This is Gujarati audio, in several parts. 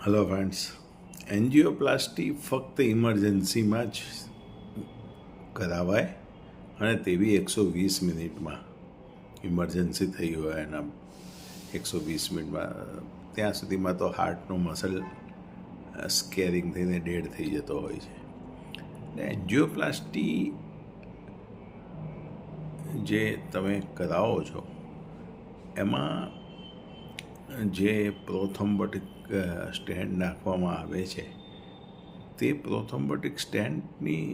હલો ફ્રેન્ડ્સ, એન્જિયોપ્લાસ્ટી ફક્ત ઇમરજન્સીમાં જ કરાવાય અને તે બી 120 મિનિટમાં. ઇમરજન્સી થઈ હોય એના 120 મિનિટમાં. ત્યાં સુધીમાં તો હાર્ટનો મસલ સ્કેરિંગ થઈને ડેડ થઈ જતો હોય છે. એન્જિયોપ્લાસ્ટી જે તમે કરાવો છો એમાં જે પ્રોથ્રોમ્બોટિક સ્ટેન્ટ નાખવામાં આવે છે તે પ્રોથ્રોમ્બોટિક સ્ટેન્ટની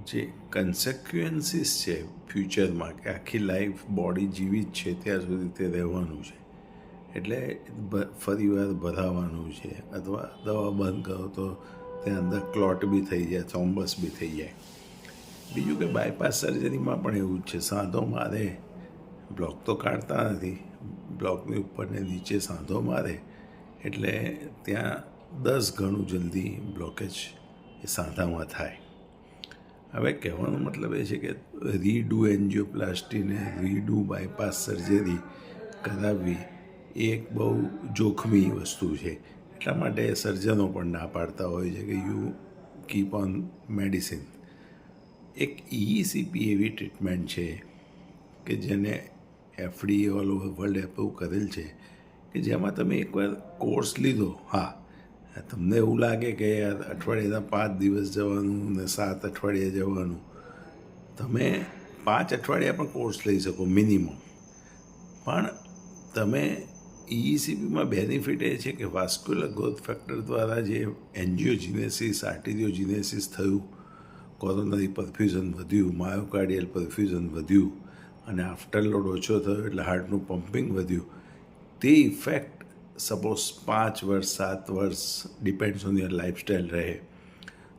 જે કન્સિક્વન્સીસ છે ફ્યુચરમાં, કે આખી લાઈફ બોડી જીવી જ છે ત્યાં સુધી તે રહેવાનું છે, એટલે ફરીવાર ભરાવાનું છે, અથવા દવા બંધ કરો તો ત્યાં અંદર ક્લોટ બી થઈ જાય, થ્રોમ્બસ બી થઈ જાય. બીજું કે બાયપાસ સર્જરીમાં પણ એવું જ છે. સાંધો મારે, બ્લોક તો કાઢતા નથી, બ્લોકની ઉપરને નીચે સાંધો મારે એટલે ત્યાં 10 ગણું જલ્દી બ્લોકેજ એ સાંધામાં થાય. હવે કહેવાનો મતલબ એ છે કે રીડુ એન્જિયોપ્લાસ્ટીને રીડુ બાયપાસ સર્જરી કરાવવી એ એક બહુ જોખમી વસ્તુ છે. એટલા માટે સર્જનો પણ ના પાડતા હોય છે કે યુ કીપ ઓન મેડિસિન. એક EECP એવી ટ્રીટમેન્ટ છે કે જેને FDA all over world approve કરેલ છે, કે જેમાં તમે એકવાર કોર્સ લીધો, હા, તમને એવું લાગે કે યાર અઠવાડિયાના 5 દિવસ જવાનું ને 7 અઠવાડિયે જવાનું, તમે 5 અઠવાડિયા પણ કોર્સ લઈ શકો મિનિમમ. પણ તમે EECPમાં બેનિફિટ એ છે કે વાસ્ક્યુલર ગ્રોથ ફેક્ટર દ્વારા જે એન્જિયોજીનેસિસ, આર્ટેરિયોજીનેસિસ થયું, કોરોનરી પરફ્યુઝન વધ્યું, માયોકાર્ડિયલ પરફ્યુઝન વધ્યું અને આફ્ટરલોડ ઓછો થયો એટલે હાર્ટનું પમ્પિંગ વધ્યું, તે ઇફેક્ટ સપોઝ 5 વર્ષ 7 વર્ષ ડિપેન્ડ્સ ઓન યોર લાઈફસ્ટાઈલ રહે,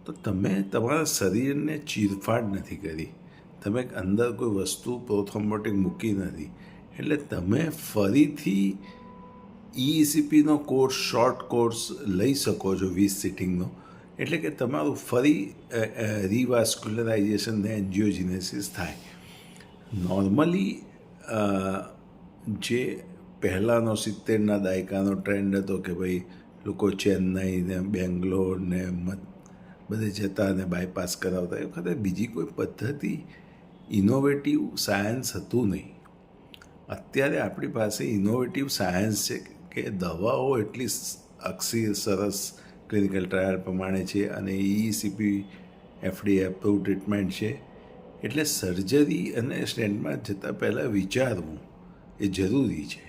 તો તમે તમારા શરીરને ચીરફાડ નથી કરી, તમે અંદર કોઈ વસ્તુ પ્રોથ્રોમ્બોટિક મૂકી નથી, એટલે તમે ફરીથી EECPનો કોર્સ, શોર્ટ કોર્સ લઈ શકો છો 20 સિટિંગનો. એટલે કે તમારું ફરી રિવાસ્ક્યુલરાઇઝેશન ને એન્જિયોજીનેસિસ થાય. નોર્મલી જે પહેલાંનો 70ના દાયકાનો ટ્રેન્ડ હતો કે ભાઈ લોકો ચેન્નઈ ને બેંગ્લોર ને બધે જતા અને બાયપાસ કરાવતા, એ વખતે બીજી કોઈ પદ્ધતિ, ઇનોવેટિવ સાયન્સ હતું નહીં. અત્યારે આપણી પાસે ઇનોવેટિવ સાયન્સ છે કે દવાઓ એટલી સરસ ક્લિનિકલ ટ્રાયલ પ્રમાણે છે અને EECP FDA એપ્રુવ ટ્રીટમેન્ટ છે. એટલે સર્જરી અને સ્ટેન્ટમાં જતાં પહેલાં વિચારવું એ જરૂરી છે.